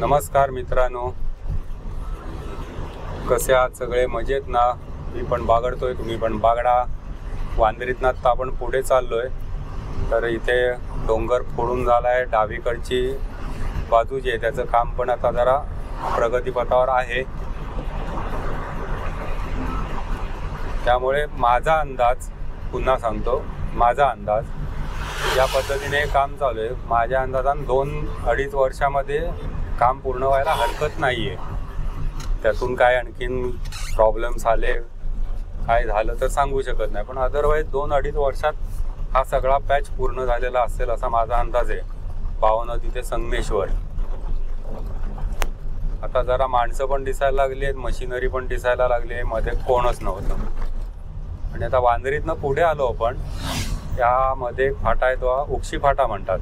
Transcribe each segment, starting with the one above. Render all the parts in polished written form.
नमस्कार मित्रांनो, कसे आहात सगळे? मजेत ना? मी पण बागडतोय, तुम्ही पण बागडा. वांद्रीतनं आता आपण पुढे चाललोय. तर इथे डोंगर फोडून झाला आहे. डावीकडची बाजू जी आहे त्याचं काम पण आता जरा प्रगतीपथावर आहे. त्यामुळे माझा अंदाज, पुन्हा सांगतो, माझा अंदाज या पद्धतीने काम चालू आहे. माझ्या अंदाजाने 2-2.5 वर्षामध्ये काम पूर्ण व्हायला हरकत नाही आहे. त्यातून काय आणखीन प्रॉब्लेम्स आले, काय झालं तर सांगू शकत नाही, पण अदरवाईज 2-2.5 वर्षात हा सगळा पॅच पूर्ण झालेला असेल असा माझा अंदाज आहे. पावनदी ते संगमेश्वर. आता जरा माणसं पण दिसायला लागली आहेत, मशिनरी पण दिसायला लागली आहे. मध्ये कोणच नव्हतं. आणि आता वांद्रीतनं पुढे आलो आपण. त्यामध्ये फाटा आहे, तो उक्षी फाटा म्हणतात.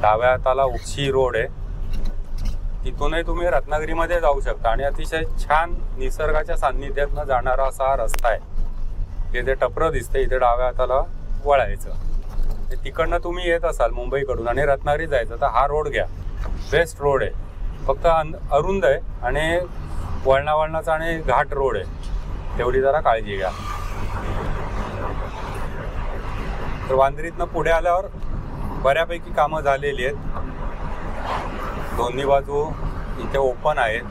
डाव्या हाताला उक्षी रोड आहे. तिथूनही तुम्ही रत्नागिरीमध्ये जाऊ शकता. आणि अतिशय छान निसर्गाच्या सान्निध्यातनं जाणारा असा हा रस्ता आहे. इथे टपरं दिसते, इथे डाव्या हाताला वळायचं. तिकडनं तुम्ही येत असाल मुंबईकडून आणि रत्नागिरी जायचं तर हा रोड घ्या. बेस्ट रोड आहे. फक्त अरुंद आहे आणि वळणाचा आणि घाट रोड आहे, तेवढी जरा काळजी घ्या. तर वांद्रीतनं पुढे आल्यावर बऱ्यापैकी कामं झालेली आहेत. दोन्ही बाजू इथे ओपन आहेत.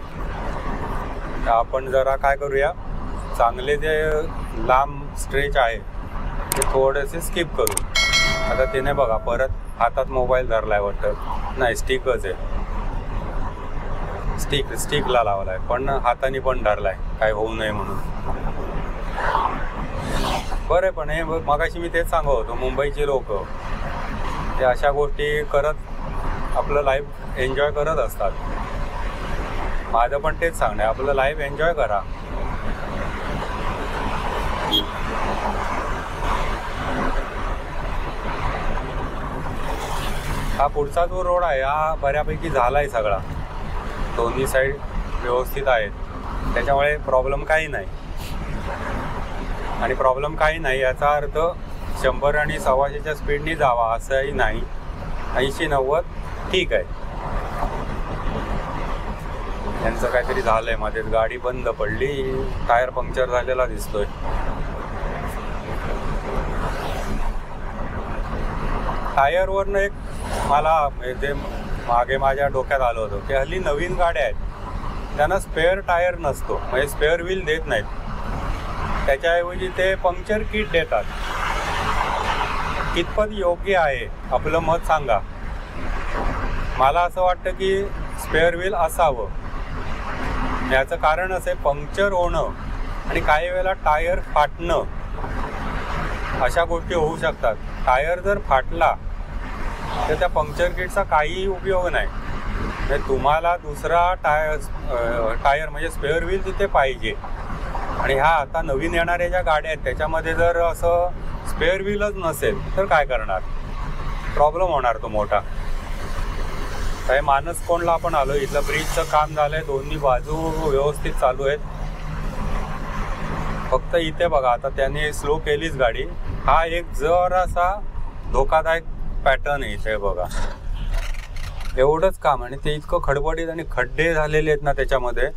तर आपण जरा काय करूया, चांगले जे लांब स्ट्रेच आहे ते थोडेसे स्किप करू. आता तिने बघा परत हातात मोबाईल धरलाय वाटतं. नाही, स्टिकच आहे. स्टिकला लावलाय, पण हाताने पण धरलाय काय होऊ नये म्हणून. बरं, पण हे मगाशी मी तेच सांगत होतो, मुंबईची लोक ते अशा गोष्टी करत आपलं लाईफ एन्जॉय करत असतात. माझं पण तेच सांगणं आहे, आपलं लाईफ एन्जॉय करा. हा पुढचा जो रोड आहे हा बऱ्यापैकी झाला आहे सगळा. दोन्ही साईड व्यवस्थित आहेत, त्याच्यामुळे प्रॉब्लेम काही नाही. आणि प्रॉब्लेम काही नाही याचा अर्थ 100 आणि 125च्या स्पीडनी जावा असंही नाही. 80-90 ठीक आहे. यांचं काहीतरी झालंय, मध्येच गाडी बंद पडली, टायर पंक्चर झालेला दिसतोय. टायरवरनं एक मला ते मागे माझ्या डोक्यात आलं होतं की हल्ली नवीन गाड्या आहेत त्यांना स्पेअर टायर नसतो, म्हणजे स्पेअर व्हील देत नाहीत. त्याच्याऐवजी ते पंक्चर किट देतात. कितपत योग्य आहे आपलं मत सांगा. मला असं वाटतं की स्पेअर व्हील असावं. याचं कारण असं आहे, पंक्चर होणं आणि काही वेळेला टायर फाटणं अशा गोष्टी होऊ शकतात. टायर जर फाटला तर त्या पंक्चर किटचा काहीही उपयोग नाही. म्हणजे तुम्हाला दुसरा टायर म्हणजे स्पेअर व्हील तिथे पाहिजे. आणि ह्या आता नवीन येणाऱ्या ज्या गाड्या आहेत त्याच्यामध्ये जर असं स्पेअर व्हीलच नसेल तर काय करणार? प्रॉब्लेम होणार तो मोठा. काही मानसकोंडला आपण आलो. इथलं ब्रिजचं काम झालंय, दोन्ही बाजू व्यवस्थित चालू आहेत. फक्त इथे बघा, आता त्याने स्लो केलीच गाडी. हा एक जरासा धोकादायक पॅटर्न आहे इथे बघा. एवढंच काम. आणि ते इतकं खडबडीत आणि खड्डे झालेले आहेत ना त्याच्यामध्ये.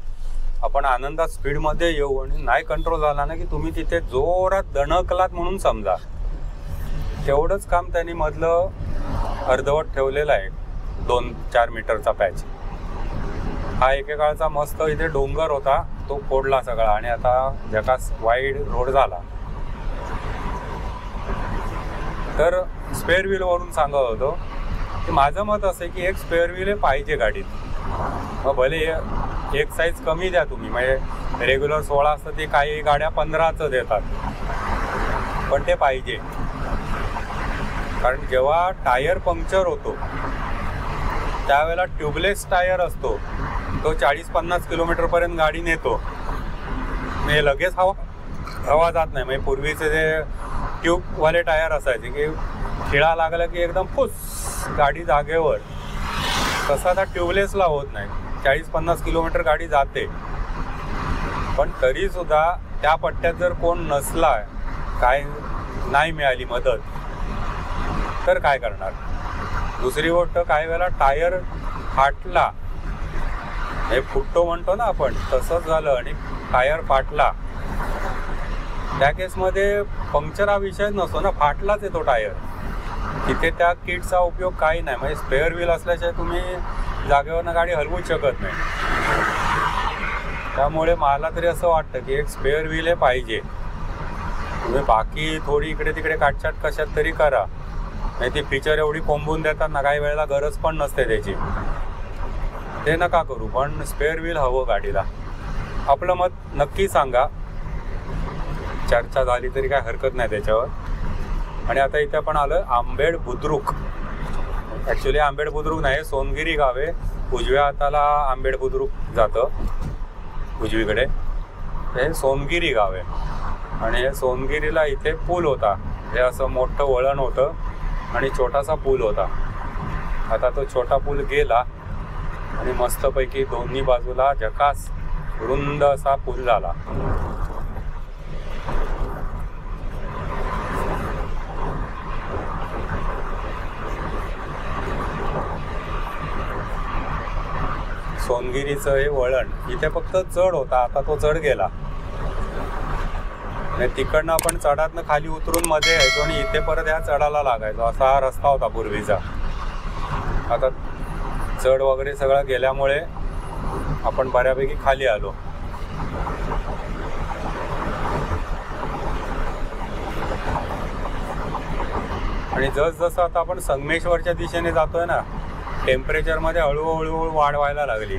आपण आनंदात स्पीडमध्ये येऊ आणि नाही कंट्रोल झाला ना की तुम्ही तिथे जोरात दणकलात म्हणून समजा. तेवढंच काम त्यांनी मधलं अर्धवट ठेवलेलं आहे. 2-4 मीटरचा पॅच. हा एकेकाळचा मस्त इथे डोंगर होता, तो फोडला सगळा आणि आता जगास वाईड रोड झाला. तर स्पेअर व्हीलवरून सांगत होतो की माझं मत असं आहे की एक स्पेअर व्हील पाहिजे गाडीत. मग भले एक साईज कमी द्या तुम्ही, म्हणजे रेग्युलर 16 असतं ते काही गाड्या 15चं देतात, पण ते पाहिजे. कारण जेव्हा टायर पंक्चर होतो त्यावेळेला ट्यूबलेस टायर असतो, तो 40-50 किलोमीटरपर्यंत गाडी नेतो. म्हणजे लगेच हवा जात नाही. म्हणजे पूर्वीचे जे ट्यूबवाले टायर असायचे की खिळा लागला की एकदम फुस गाडी जागेवर, तसं आता ट्यूबलेसला होत नाही. 40-50 किलोमीटर गाडी जाते, पण तरीसुद्धा त्या पट्ट्यात जर कोण नसला, काय नाही मिळाली मदत, तर काय करणार? दुसरी गोष्ट, काही वेळेला टायर फाटला हे फुटतो म्हणतो ना आपण, तसंच झालं आणि टायर फाटला. त्या केसमध्ये पंक्चर हा विषय नसतो ना, फाटलाच आहे तो टायर. तिथे त्या किटचा उपयोग काही नाही. म्हणजे स्पेअर व्हील असल्याशिवाय तुम्ही जागेवरनं गाडी हलवूच शकत नाही. त्यामुळे मला तरी असं वाटतं की एक स्पेअर व्हील हे पाहिजे. तुम्ही बाकी थोडी इकडे तिकडे काटछाट कशात तरी करा, नाही ती फीचर एवढी कोंबून देतात ना, काही वेळेला गरज पण नसते त्याची. ते नका करू, पण स्पेअर व्हील हवं गाडीला. आपलं मत नक्की सांगा. चर्चा झाली तरी काय हरकत नाही त्याच्यावर. आणि आता इथे आपण आलं आंबेड बुद्रुक. ॲक्च्युली आंबेड बुद्रुक नाही, सोनगिरी गाव आहे. उजव्या हाताला आंबेड बुद्रुक जातं, उजवीकडे. हे सोनगिरी गाव आहे. आणि हे सोनगिरीला इथे पूल होता. हे असं मोठं वळण होतं आणि छोटासा पूल होता. आता तो छोटा पूल गेला आणि मस्तपैकी दोन्ही बाजूला झकास रुंद असा पूल झाला. सोनगिरीचं हे वळण इथे फक्त चढ होता, आता तो चढ गेला. आणि तिकडनं आपण चढातनं खाली उतरून मध्ये यायचो आणि इथे परत ह्या चढाला लागायचो. असा हा रस्ता होता पूर्वीचा. आता चढ वगैरे सगळं गेल्यामुळे आपण बऱ्यापैकी खाली आलो. आणि जसजसं आता आपण संगमेश्वरच्या दिशेने जातोय ना, टेम्परेचरमध्ये हळूहळू वाढ व्हायला लागली.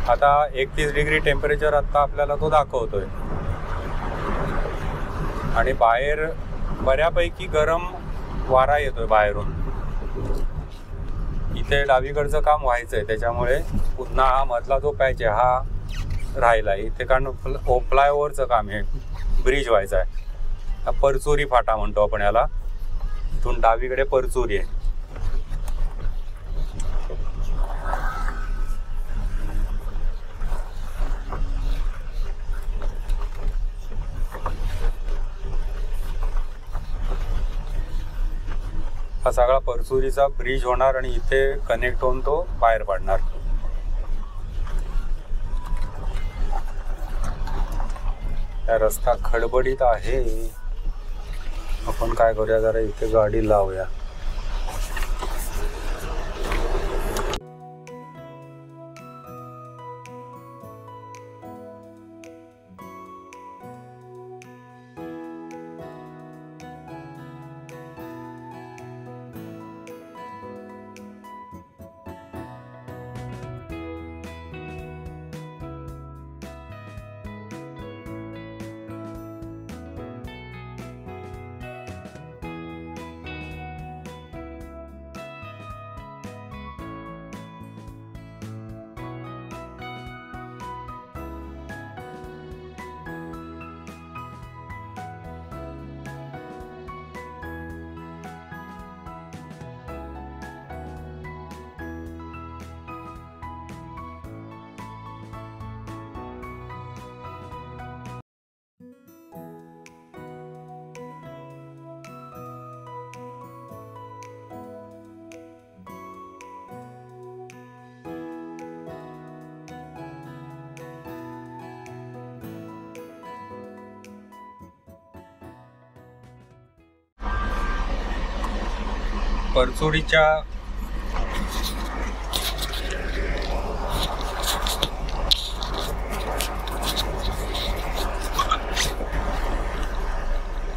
आता 31 डिग्री टेम्परेचर आत्ता आपल्याला तो दाखवतोय. आणि बाहेर बऱ्यापैकी गरम वारा येतोय बाहेरून. इथे डावीकडचं काम व्हायचं आहे, त्याच्यामुळे पुन्हा हा मधला जो पॅच आहे हा राहिला. इथे कारण फ्लायओव्हरचं काम आहे, ब्रिज व्हायचा आहे. परचुरी फाटा म्हणतो आपण याला. इथून डावीकडे परचुरी आहे. हा सगळा परचुरीचा ब्रिज होणार आणि इथे कनेक्ट होऊन तो बाहेर पडणार. हा रस्ता खडबडीत आहे. आपण काय करूया, जरा इथे गाडी लावूया. परचुरीच्या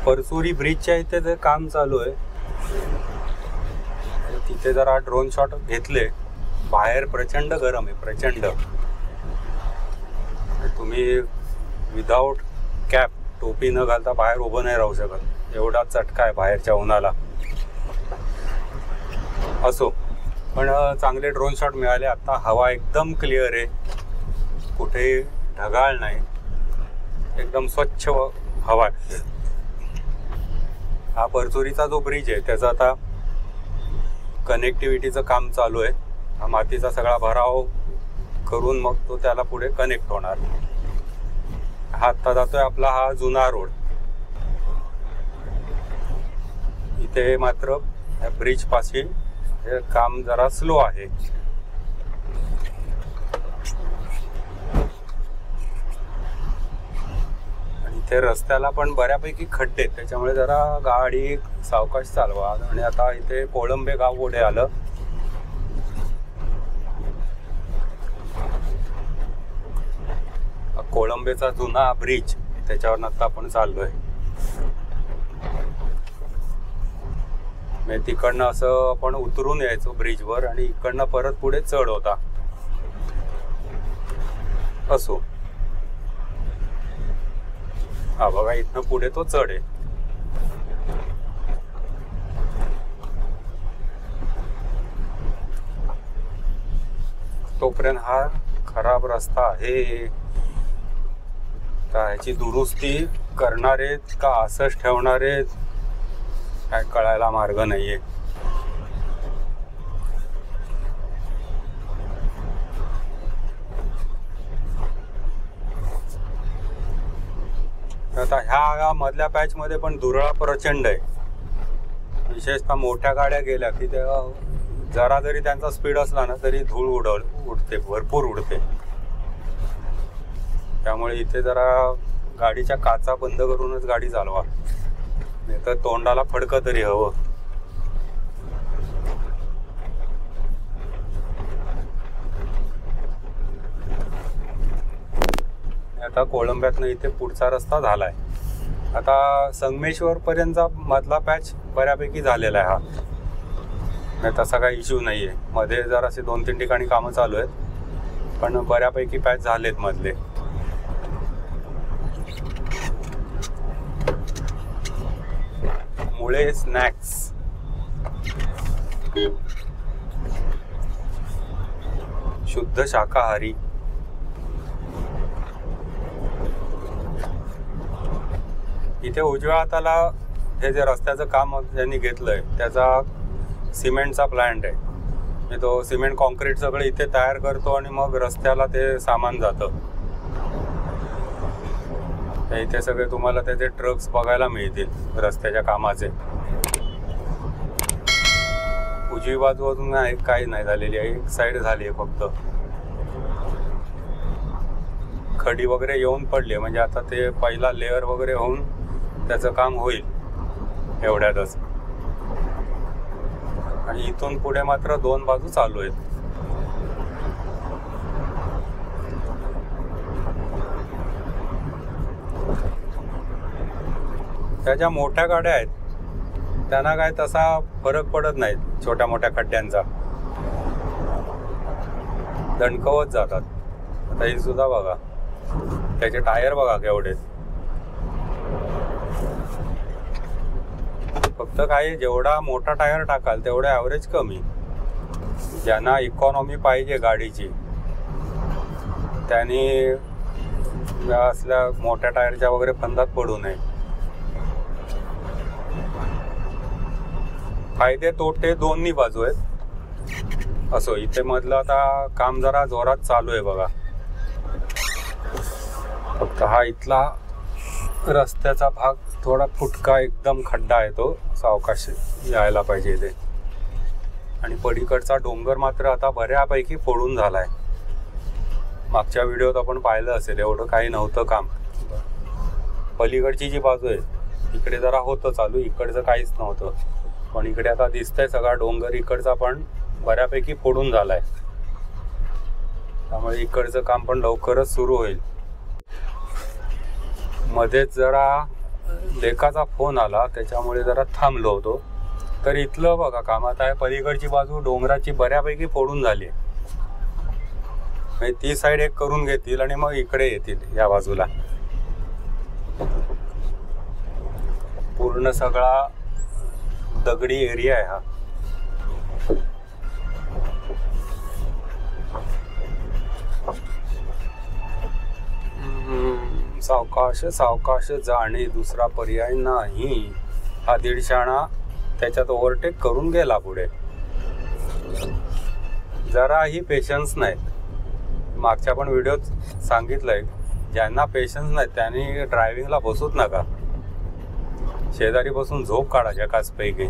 परचुरी ब्रिजच्या इथे जे काम चालू आहे तिथे जरा ड्रोन शॉट घेतले. बाहेर प्रचंड गरम आहे, प्रचंड. तुम्ही विदाऊट कॅप, टोपी न घालता बाहेर उभं नाही राहू शकत. एवढा चटका आहे बाहेरच्या उन्हाला. असो, पण चांगले ड्रोन शॉट मिळाले. आता हवा एकदम क्लिअर आहे, कुठेही ढगाळ नाही, एकदम स्वच्छ हवा आहे. हा परचुरीचा जो ब्रिज आहे त्याचा आता कनेक्टिव्हिटीचं काम चालू आहे. हा मातीचा सगळा भराव करून मग तो त्याला पुढे कनेक्ट होणार. हा आत्ता जातोय आपला हा जुना रोड. इथे मात्र ब्रिज पाशी हे काम जरा स्लो आहे. इथे रस्त्याला पण बऱ्यापैकी खड्डे, त्याच्यामुळे जरा गाडी सावकाश चालवा. आणि आता इथे कोळंबे गाव पुढे आलं. कोळंबेचा जुना ब्रिज, त्याच्यावर आता आपण चाललोय. तिकडनं असं आपण उतरून यायचो ब्रिजवर आणि इकडनं परत पुढे चढ होता. असो, हा बघा इथनं पुढे तो चढ आहे. तोपर्यंत हा खराब रस्ता आहे. ह्याची दुरुस्ती करणार आहेत का असंच ठेवणार आहेत काय कळायला मार्ग नाहीये. आता ह्या मधल्या पॅच मध्ये पण धुरळा प्रचंड आहे. विशेषतः मोठ्या गाड्या गेल्या की त्या जरा जरी त्यांचा स्पीड असला ना तरी धूळ उडते, भरपूर उडते. त्यामुळे इथे जरा गाडीच्या काचा बंद करूनच गाडी चालवा, नाही तर तोंडाला फडकं तरी हवं. आता कोळंब्यातनं इथे पुढचा रस्ता झालाय. आता संगमेश्वर पर्यंतचा मधला पॅच बऱ्यापैकी झालेला आहे. हा नाही तसा काही इश्यू नाहीये. मध्ये जरासे 2-3 ठिकाणी कामं चालू आहेत, पण बऱ्यापैकी पॅच झालेत मधले. मुळे स्नॅक्स, शुद्ध शाकाहारी. इथे उजव्या हाताला हे जे रस्त्याचं काम ज्यांनी घेतलंय त्याचा सिमेंटचा प्लांट आहे. तो सिमेंट कॉन्क्रीट सगळं इथे तयार करतो आणि मग रस्त्याला ते सामान जातं. इथे सगळे तुम्हाला त्याचे ट्रक्स बघायला मिळतील रस्त्याच्या कामाचे. उजवी बाजू अजून काही नाही झालेली आहे, एक साईड झाली आहे फक्त. खडी वगैरे येऊन पडली, म्हणजे आता ते पहिला लेअर वगैरे होऊन त्याचं काम होईल एवढ्यातच. आणि इथून पुढे मात्र 2 बाजू चालू आहेत. त्या ज्या मोठ्या गाड्या आहेत त्यांना काय तसा फरक पडत नाही छोट्या मोठ्या खड्ड्यांचा, दणकवत जातात. आता ही सुद्धा बघा, त्याचे टायर बघा केवढे. फक्त काय जेवढा मोठा टायर टाकाल तेवढं ॲव्हरेज कमी. ज्यांना इकॉनॉमी पाहिजे गाडीची त्यांनी असल्या मोठ्या टायरच्या वगैरे फंदात पडू नये. फायदे तोटे दोन्ही बाजू आहेत. असो, इथे मधलं आता काम जरा जोरात चालू आहे बघा. फक्त हा इथला रस्त्याचा भाग थोडा फुटका, एकदम खड्डा आहे, तो सावकाश यायला पाहिजे इथे. आणि पलीकडचा डोंगर मात्र आता बऱ्यापैकी फोडून झालाय. मागच्या व्हिडिओत आपण पाहिलं असेल, एवढं काही नव्हतं काम. पलीकडची जी बाजू आहे इकडे जरा होतं चालू, इकडचं काहीच नव्हतं. पण इकडे आता दिसतंय सगळा डोंगर इकडचा पण बऱ्यापैकी फोडून झालाय. त्यामुळे इकडचं काम पण लवकरच सुरू होईल. मध्येच जरा लेकाचा फोन आला, त्याच्यामुळे जरा थांबलो होतो. तर इथलं बघा कामात आहे. पलीकडची बाजू डोंगराची बऱ्यापैकी फोडून झाली आहे. ती साईड एक करून घेतील आणि मग इकडे येतील या बाजूला. पूर्ण सगळा दगडी एरिया आहे हा. सावकाश सावकाश जाणे, दुसरा पर्याय नाही. हा 150 आणा त्याच्यात ओव्हरटेक करून गेला पुढे. जराही पेशन्स नाहीत. मागच्या पण व्हिडिओत सांगितलंय, ज्यांना पेशन्स नाहीत त्यांनी ड्रायव्हिंगला बसूच नका. शेजारी बसून झोप काढा जकासपैकी.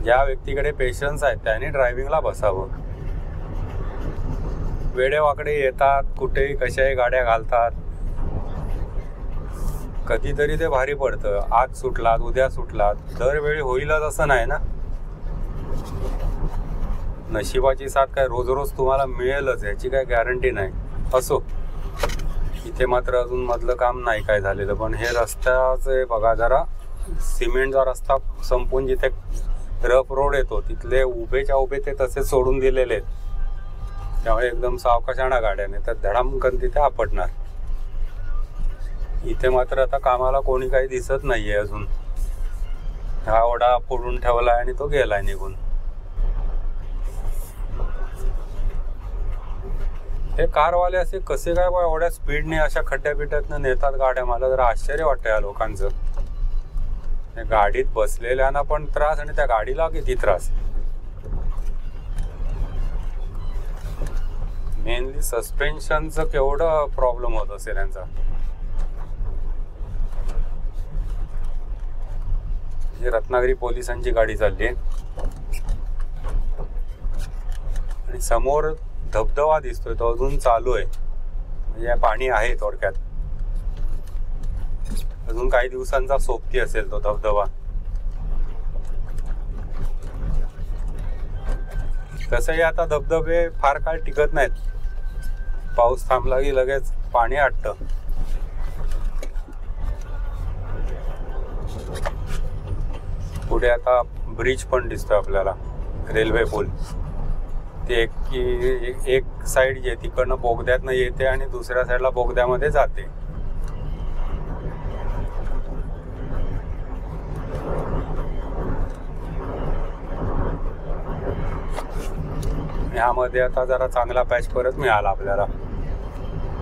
ज्या व्यक्तीकडे पेशन्स आहेत त्यांनी ड्रायव्हिंगला बसावं. वेडेवाकडे येतात, कुठेही कशाही गाड्या घालतात. कधीतरी ते भारी पडतं. आज सुटलात उद्या सुटलात, दरवेळी होईलच असं नाही ना. नशिबाची साथ काय रोज रोज तुम्हाला मिळेलच याची काय गॅरंटी नाही. असो, इथे मात्र अजून मधलं काम नाही काय झालेलं. पण हे रस्त्याचे बघा जरा, सिमेंटचा रस्ता संपून जिथे रफ रोड येतो तिथले उभेच्या उभे ते तसे सोडून दिलेले आहेत. त्यामुळे एकदम सावकाशाणा गाड्याने तर धडामकन तिथे आपटणार. इथे मात्र आता कामाला कोणी काही दिसत नाहीये अजून. हा ओढा फोडून ठेवलाय आणि तो गेलाय निघून. हे कारवाले असे कसे काय एवढ्या स्पीडने अशा खड्ड्या बिड्ड्यातनं नेतात गाड्या. मला जरा आश्चर्य वाटतं या लोकांचं. गाडीत बसलेल्यांना पण त्रास आणि त्या गाडीला किती त्रास. मेनली सस्पेन्शनचं केवढं प्रॉब्लेम होत असेल यांचा. ही रत्नागिरी पोलिसांची गाडी चालली आहे आणि समोर धबधबा दिसतोय तो अजून चालू आहे. म्हणजे पाणी आहे थोडक्यात. अजून काही दिवसांचा सोबती असेल तो धबधबा. तसंही आता धबधबे फार काळ टिकत नाहीत. पाऊस थांबला की लगेच पाणी आटतं. पुढे आता ब्रिज पण दिसतोय आपल्याला, रेल्वे पूल. ते एक साईड जे तिकडनं बोगद्यातनं येते आणि दुसऱ्या साईडला बोगद्यामध्ये जाते. ह्यामध्ये आता जरा चांगला पॅच परत मिळाला आपल्याला.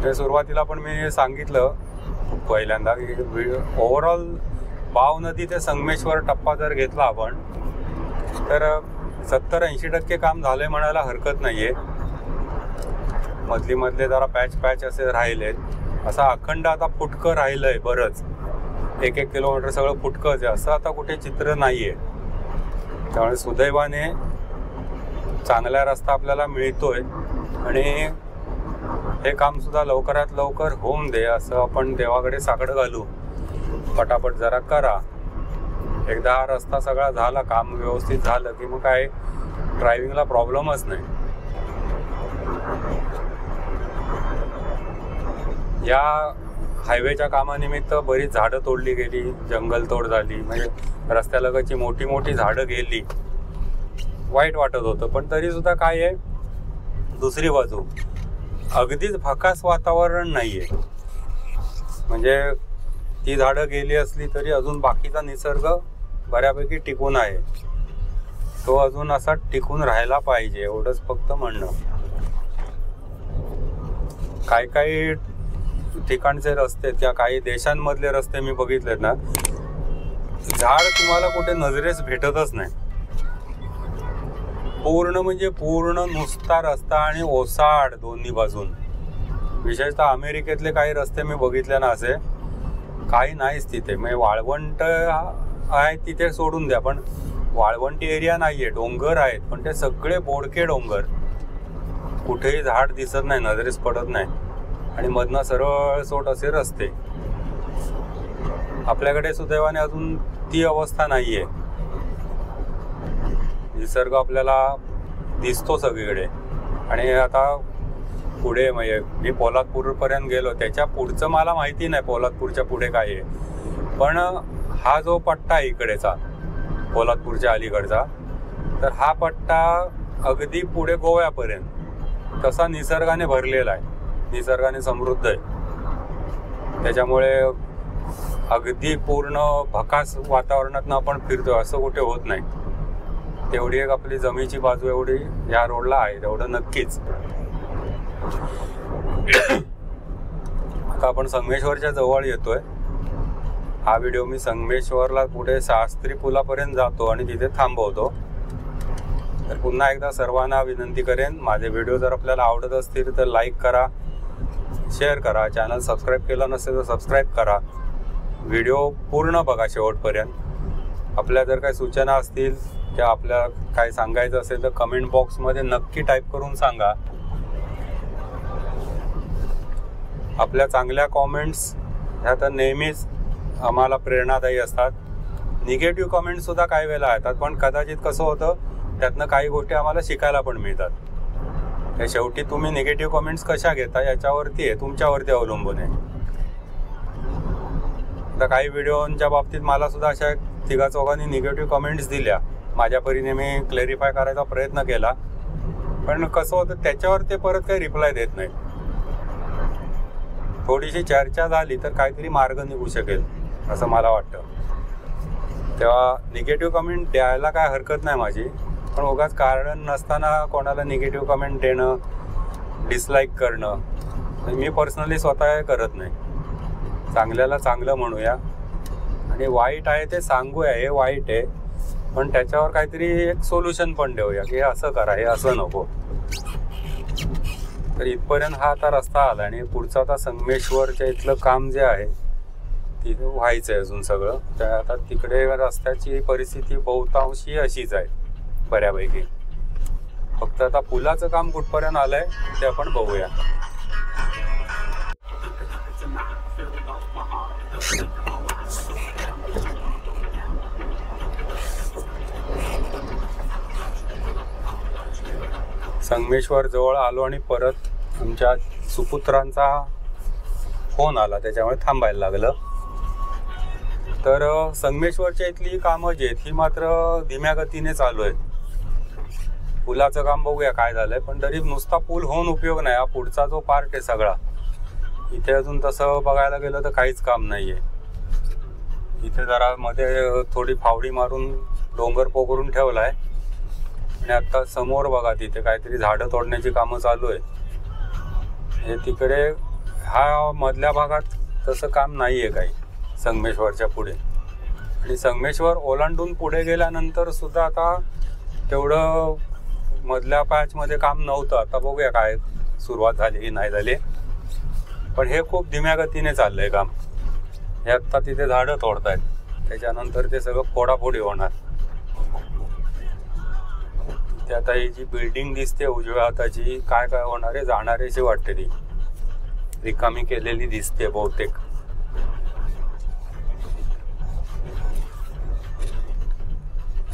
ते सुरुवातीला पण मी सांगितलं पहिल्यांदा की ओव्हरऑल बाव नदी ते संगमेश्वर टप्पा जर घेतला आपण तर 70-80% काम झालंय म्हणायला हरकत नाहीये. मधले जरा पॅच असे राहिलेत. असा अखंड आता फुटकं राहिलंय बरंच. 1-1 किलोमीटर सगळं फुटकंच आहे असं आता कुठे चित्र नाहीये. त्यामुळे सुदैवाने चांगला रस्ता आपल्याला मिळतोय आणि हे काम सुद्धा लवकरात लवकर होऊन दे असं आपण देवाकडे साकडं घालू. पटापट जरा करा. एकदा हा रस्ता सगळा झाला, काम व्यवस्थित झालं की मग काय ड्रायव्हिंगला प्रॉब्लेमच नाही. या हायवेच्या कामानिमित्त बरीच झाडं तोडली गेली, जंगलतोड झाली, म्हणजे रस्त्यालगतची मोठी मोठी झाडं गेली. वाईट वाटत होतं. पण तरी सुद्धा काय आहे, दुसरी बाजू अगदीच भकास वातावरण नाहीये. म्हणजे ती झाडं गेली असली तरी अजून बाकीचा निसर्ग बऱ्यापैकी टिकून आहे. तो अजून असा टिकून राहायला पाहिजे एवढंच फक्त म्हणणं. काही ठिकाणचे रस्ते किंवा काही देशांमधले रस्ते मी बघितलेत ना, झाड तुम्हाला कुठे नजरेस भेटतच नाही. पूर्ण म्हणजे पूर्ण नुसता रस्ता आणि ओसाड दोन्ही बाजून. विशेषतः अमेरिकेतले काही रस्ते मी बघितले ना असे, काही नाहीच तिथे. म्हणजे वाळवंट आहे तिथे सोडून द्या, पण वाळवंटी एरिया नाहीये, डोंगर आहेत पण ते सगळे बोडके डोंगर. कुठेही झाड दिसत नाही, नजरेस पडत नाही आणि मधनं सरळ सोट असे रस्ते. आपल्याकडे सुदैवाने अजून ती अवस्था नाहीये. निसर्ग आपल्याला दिसतो सगळीकडे. आणि आता पुढे म्हणजे मी पोलादपूरपर्यंत गेलो, त्याच्या पुढचं मला माहिती नाही पोलादपूरच्या पुढे काय आहे. पण हा जो पट्टा आहे इकडेचा पोलादपूरच्या अलीकडचा, तर हा पट्टा अगदी पुढे गोव्यापर्यंत तसा निसर्गाने भरलेला आहे, निसर्गाने समृद्ध आहे. त्याच्यामुळे अगदी पूर्ण भकास वातावरणातनं आपण फिरतोय असं कुठे होत नाही. तेवढी एक आपली जमेची बाजू एवढी या रोडला आहे, तेवढं नक्कीच. आता आपण संगमेश्वरच्या जवळ येतोय. हा व्हिडिओ मी संगमेश्वरला पुढे शास्त्री पुलापर्यंत जातो आणि तिथे थांबवतो. तर पुन्हा एकदा सर्वांना विनंती करेन, माझे व्हिडिओ जर आपल्याला आवडत असतील तर लाईक करा, शेअर करा. चॅनल सबस्क्राईब केलं नसेल तर सबस्क्राईब करा. व्हिडिओ पूर्ण बघा शेवटपर्यंत. आपल्या जर काही सूचना असतील किंवा आपल्याला काय सांगायचं असेल तर कमेंट बॉक्समध्ये नक्की टाईप करून सांगा. आपल्या चांगल्या कॉमेंट्स ह्या तर नेहमीच आम्हाला प्रेरणादायी असतात. निगेटिव्ह कमेंटसुद्धा काही वेळेला येतात, पण कदाचित कसं होतं त्यातनं काही गोष्टी आम्हाला शिकायला पण मिळतात. त्या शेवटी तुम्ही निगेटिव्ह कमेंट्स कशा घेता याच्यावरती आहे, तुमच्यावरती अवलंबून आहे. आता काही व्हिडिओच्या बाबतीत मला सुद्धा अशा 3-4 निगेटिव्ह कमेंट्स दिल्या. माझ्या परीने मी क्लॅरिफाय करायचा प्रयत्न केला, पण कसं होतं त्याच्यावर ते परत काही रिप्लाय देत नाही. थोडीशी चर्चा झाली तर काहीतरी मार्ग निघू शकेल असं मला वाटतं. तेव्हा निगेटिव्ह कमेंट द्यायला काय हरकत नाही माझी, पण उगाच कारण नसताना कोणाला निगेटिव्ह कमेंट देणं, डिसलाईक करणं मी पर्सनली स्वतः करत नाही. चांगल्याला चांगलं म्हणूया आणि वाईट आहे ते सांगूया, हे वाईट आहे, पण त्याच्यावर काहीतरी एक सोल्युशन पण देऊया की हे असं करा, हे असं नको. तर इथपर्यंत हा आता रस्ता आला आणि पुढचं आता संगमेश्वरच्या इथलं काम जे आहे तिथे व्हायचं आहे अजून सगळं. तर आता तिकडे रस्त्याची परिस्थिती बहुतांशी अशीच आहे बऱ्यापैकी. फक्त आता पुलाचं काम कुठपर्यंत आलंय ते आपण बघूया. संगमेश्वर जवळ आलो आणि परत आमच्या सुपुत्रांचा फोन आला, त्याच्यामुळे थांबायला लागलं. तर संगमेश्वरच्या इथली कामं जी आहेत ही मात्र धीम्या गतीने चालू आहेत. पुलाचं काम बघूया काय झालंय, पण तरी नुसता पूल होऊन उपयोग नाही. हा पुढचा जो पार्ट आहे सगळा, इथे अजून तसं बघायला गेलं तर काहीच काम नाही आहे. इथे जरा मध्ये थोडी फावडी मारून डोंगर पोखरून ठेवला आहे आणि आता समोर बघा तिथे काहीतरी झाडं तोडण्याची कामं चालू आहे. हे तिकडे हा मधल्या भागात तसं काम नाही आहे काही संगमेश्वरच्या पुढे. आणि संगमेश्वर ओलांडून पुढे गेल्यानंतर सुद्धा आता तेवढं मधल्या पॅचमध्ये काम नव्हतं. आता बघूया काय सुरुवात झाली की नाही झाली, पण हे खूप धीम्या गतीने चाललं आहे काम. हे आत्ता तिथे झाडं तोडतायत, त्याच्यानंतर ते सगळं फोडाफोडी होणार. ते आता ही जी बिल्डिंग दिसते उजव्या हाताची, काय काय होणार आहे जाणारेची वाटते, ती रिकामी केलेली दिसते बहुतेक.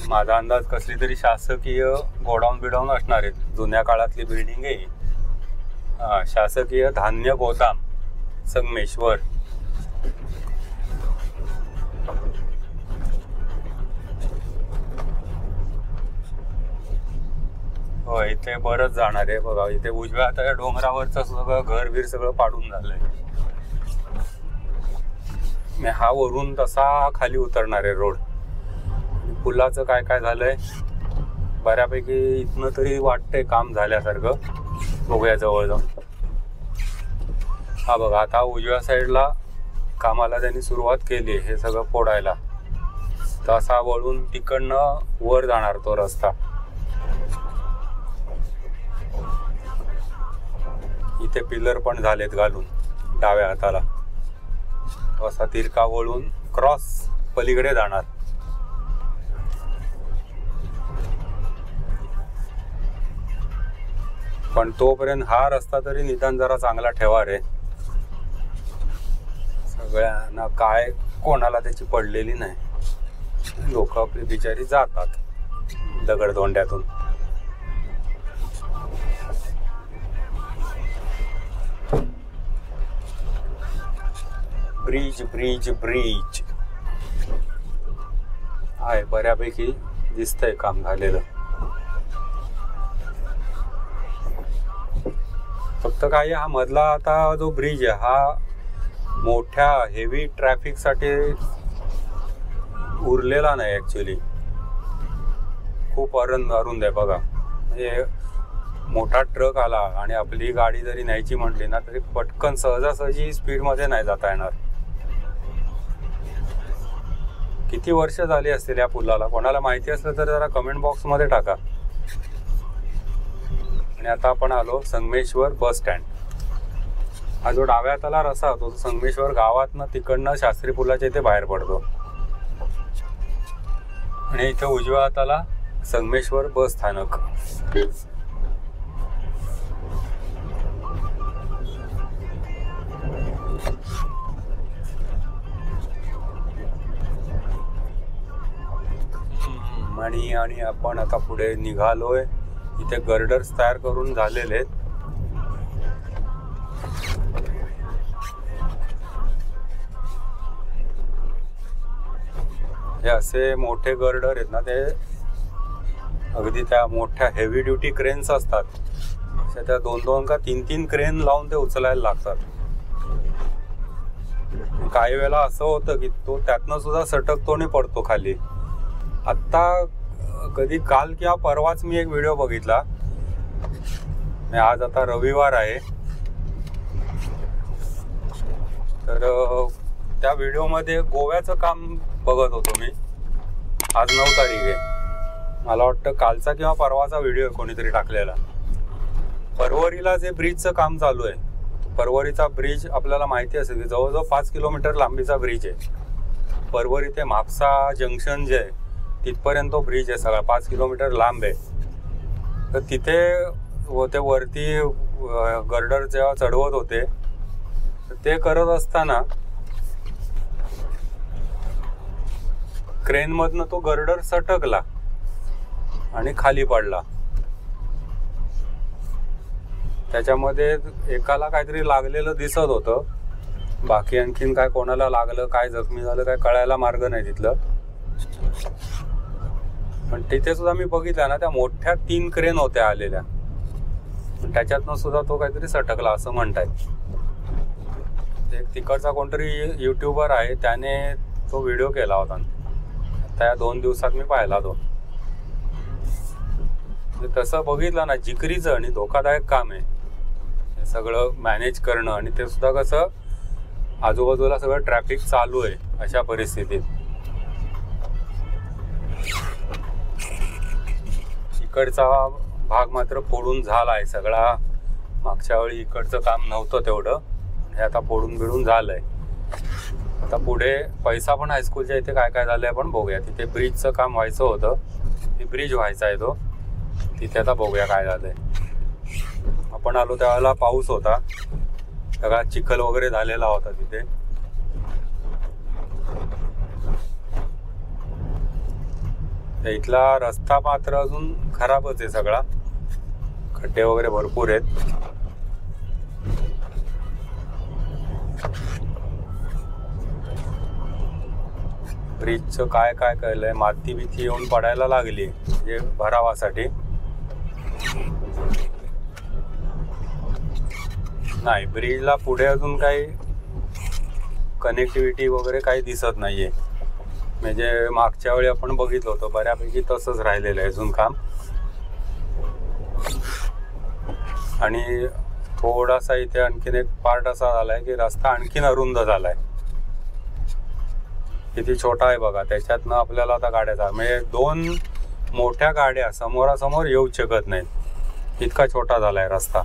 माझा अंदाज कसली तरी शासकीय गोडाऊन बिडाऊन असणार आहेत. जुन्या काळातली बिल्डिंग आहे. शासकीय धान्य गोदाम संगमेश्वर. हो, इथे बरंच जाणार आहे बघा. इथे उजव्या हाताच्या डोंगरावरचं सगळं घरबीर सगळं पाडून झालंय. हा वरून तसा खाली उतरणार आहे रोड. पुलाचं काय काय झालंय बऱ्यापैकी इथनं तरी वाटतंय काम झाल्यासारखं. बघूया जवळ जाऊन. हा बघा, आता उजव्या साईडला कामाला त्यांनी सुरुवात केली हे सगळं फोडायला. तसा वळून तिकडनं वर जाणार तो रस्ता. इथे पिलर पण झालेत घालून डाव्या हाताला. असा तिरका वळून क्रॉस पलीकडे जाणार. पण तोपर्यंत हा रस्ता तरी निदान जरा चांगला ठेवा रे. सगळ्यांना काय कोणाला त्याची पडलेली नाही. लोक आपली बिचारी जातात दगडधोंड्यातून. ब्रिज ब्रिज ब्रिज आहे, बऱ्यापैकी दिसतंय काम झालेलं. फक्त काय हा मधला आता जो ब्रिज आहे हा मोठ्या हेवी ट्रॅफिक साठी उरलेला नाही ऍक्च्युली. खूप अरुंद आहे बघा. म्हणजे मोठा ट्रक आला आणि आपली गाडी जरी न्यायची म्हटली ना तरी पटकन सहजासहजी स्पीडमध्ये नाही जाता येणार. किती वर्ष झाली असतील या पुलाला? कोणाला माहिती असलं तर जरा कमेंट बॉक्समध्ये टाका. आणि आता आपण आलो संगमेश्वर बस स्टँड. हा जो डाव्या हाताला रस्ता होतो तो संगमेश्वर गावातनं तिकडनं शास्त्री पुलाच्या इथे बाहेर पडतो. आणि इथे उजव्या हाताला संगमेश्वर बस स्थानक. आणि आपण आता पुढे निघालोय. इथे गर्डर्स तयार करून झालेले आहेत. हे असे मोठे गर्डर आहेत ना, ते अगदी त्या मोठ्या हेवी ड्युटी क्रेन्स असतात, त्या 2-2 का 3-3 क्रेन लावून ते उचलायला लागतात. काही वेळेला असं होतं की तो त्यातनं सुद्धा सटकतो आणि पडतो खाली. आत्ता कधी काल किंवा परवाच मी एक व्हिडिओ बघितला. आज आता रविवार आहे, तर त्या व्हिडिओमध्ये गोव्याचं काम बघत होतो मी. आज 9 तारीख आहे, मला वाटतं कालचा किंवा परवाचा व्हिडिओ कोणीतरी टाकलेला. परवरीला जे ब्रिजचं काम चालू आहे, परवरीचा ब्रिज आपल्याला माहिती असेल की जवळजवळ 5 किलोमीटर लांबीचा ब्रिज आहे. परवरी ते म्हापसा जंक्शन जे आहे तिथपर्यंत तो ब्रिज आहे, सगळा 5 किलोमीटर लांब आहे. तर तिथे ते वरती गर्डर जेव्हा चढवत होते, तर ते करत असताना क्रेनमधनं तो गर्डर सटकला आणि खाली पडला. त्याच्यामध्ये एकाला काहीतरी लागलेलं दिसत होतं. बाकी आणखीन काय कोणाला लागलं, काय जखमी झालं, काय कळायला मार्ग नाही तिथलं. पण तिथे सुद्धा मी बघितलं ना, त्या मोठ्या 3 क्रेन होत्या आलेल्या, त्याच्यातनं सुद्धा तो काहीतरी सटकला असं म्हणतायत. एक तिकडचा कोणतरी युट्यूबर आहे, त्याने तो व्हिडिओ केला होता. त्या 2 दिवसात मी पाहिला तो. तसं बघितलं ना, जिकरीचं आणि धोकादायक काम आहे हे सगळं मॅनेज करणं. आणि ते सुद्धा कसं आजूबाजूला सगळं ट्रॅफिक चालू आहे अशा परिस्थितीत. इकडचा भाग मात्र फोडून झाला आहे सगळा. मागच्या वेळी इकडचं काम नव्हतं तेवढं, हे आता फोडून बिडून झालंय. आता पुढे पैसा पण हायस्कूलच्या इथे काय काय झालंय आपण बघूया. तिथे ब्रिजचं काम व्हायचं होतं, ती ब्रिज व्हायचा आहे तो. तिथे आता बघूया काय झालंय. आपण आलो त्यावेळेला पाऊस होता, सगळा चिखल वगैरे झालेला होता तिथे. इथला रस्ता मात्र अजून खराबच आहे सगळा, खड्डे वगैरे भरपूर आहेत. ब्रिजचं काय काय केलंय, माती बिती येऊन पडायला लागली म्हणजे भरावासाठी. नाही, ब्रिजला पुढे अजून काही कनेक्टिव्हिटी वगैरे काही दिसत नाहीये. म्हणजे मागच्या वेळी आपण बघितलं होतं बऱ्यापैकी तसंच राहिलेलं आहे अजून काम. आणि थोडासा इथे आणखीन एक पार्ट असा झालाय की रस्ता आणखीन अरुंद झालाय. किती छोटा आहे बघा, त्याच्यातनं आपल्याला आता गाड्या म्हणजे 2 मोठ्या गाड्या समोरासमोर येऊ शकत नाहीत, इतका छोटा झालाय रस्ता.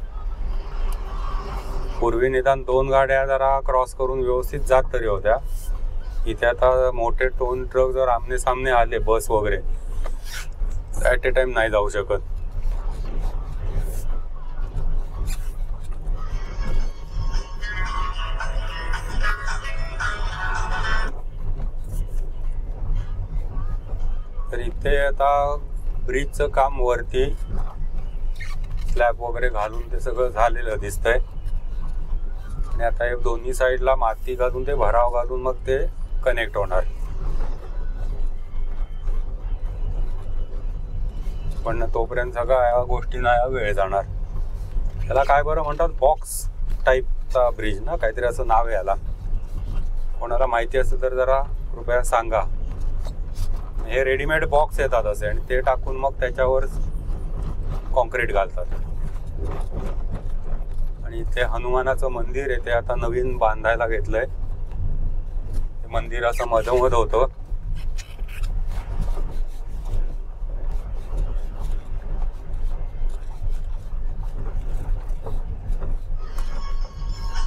पूर्वी निदान 2 गाड्या जरा क्रॉस करून व्यवस्थित जात तरी होत्या. इथे आता मोठे टोन ट्रक जर आमने सामने आले, बस वगैरे, ॲट ए टाइम नाही जाऊ शकत. तर इथे आता ब्रिजचं काम वरती स्लॅब वगैरे घालून ते सगळं झालेलं दिसतंय. आणि आता हे दोन्ही साईडला माती घालून ते भराव घालून मग ते कनेक्ट होणार. पण तोपर्यंत सगळ्या गोष्टींना वेळ जाणार. त्याला काय बरं म्हणतात, बॉक्स टाईपचा ब्रिज ना, काहीतरी असं नाव आहे याला. कोणाला माहिती असेल तर जरा कृपया सांगा. हे रेडीमेड बॉक्स येतात असे, आणि ते टाकून मग त्याच्यावर कॉन्क्रीट घालतात. आणि इथे हनुमानाचं मंदिर आहे, ते आता नवीन बांधायला घेतलंय. ते मंदिर असं मधोमध होतं.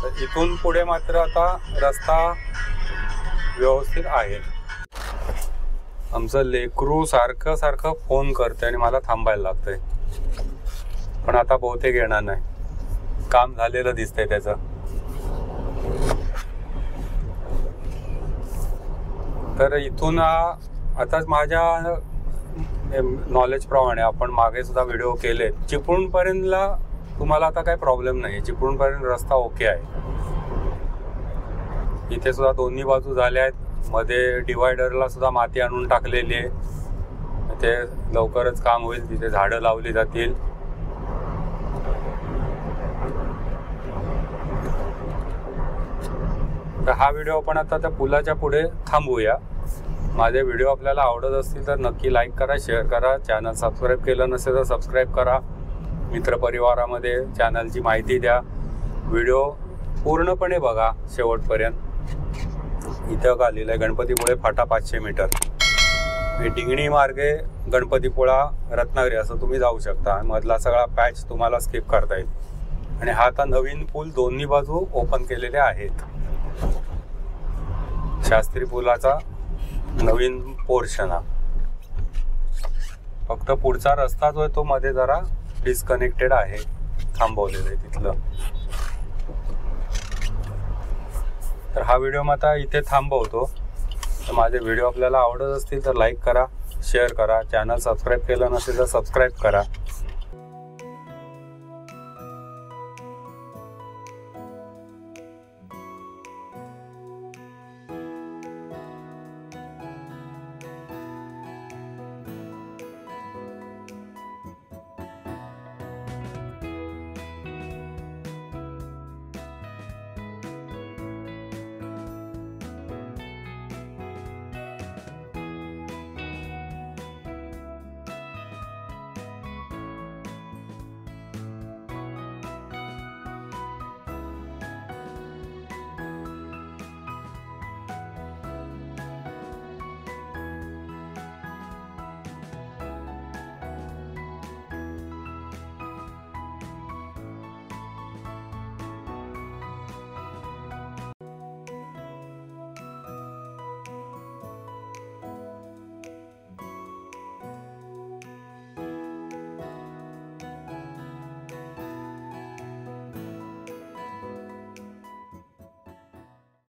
तर इथून पुढे मात्र आता रस्ता व्यवस्थित आहे. आमचं लेकरू सारखं सारखं फोन करतंय आणि मला थांबायला लागतंय, पण आता बहुतेक येणार नाही. काम झालेलं दिसतंय त्याचं. तर इथून आताच माझ्या नॉलेजप्रमाणे आपण मागे सुद्धा व्हिडिओ केले, चिपळूणपर्यंतला तुम्हाला आता काही प्रॉब्लेम नाही, चिपळूणपर्यंत रस्ता ओके आहे. इथे सुद्धा दोन्ही बाजू झाल्या आहेत, मध्ये डिवायडरला सुद्धा माती आणून टाकलेली आहे. ते लवकरच काम होईल, तिथे झाडं लावली जातील. तर हा व्हिडिओ आपण आता त्या पुलाच्या पुढे थांबवूया. माझे व्हिडिओ आपल्याला आवडत असतील तर नक्की लाईक करा, शेअर करा. चॅनल सबस्क्राईब केलं नसेल तर सबस्क्राईब करा. मित्रपरिवारामध्ये चॅनलची माहिती द्या. व्हिडिओ पूर्णपणे बघा शेवटपर्यंत. इथं का लिहिलं आहे, गणपतीपुळे फाटा 500 मीटर. डिंगणी मार्गे गणपतीपुळा रत्नागिरी असं तुम्ही जाऊ शकता. मधला सगळा पॅच तुम्हाला स्किप करता येईल. आणि हा आता नवीन पूल दोन्ही बाजू ओपन केलेले आहेत. शास्त्री पुलाचा नवीन पोर्शन हा. फक्त पुढचा रस्ता जो आहे तो मध्ये जरा डिस्कनेक्टेड आहे, थांबवलेलं आहे तिथलं. तर हा व्हिडिओ मग आता इथे थांबवतो. तर माझे व्हिडिओ आपल्याला आवडत असतील तर लाईक करा, शेअर करा. चॅनल सबस्क्राईब केलं नसेल तर सबस्क्राईब करा.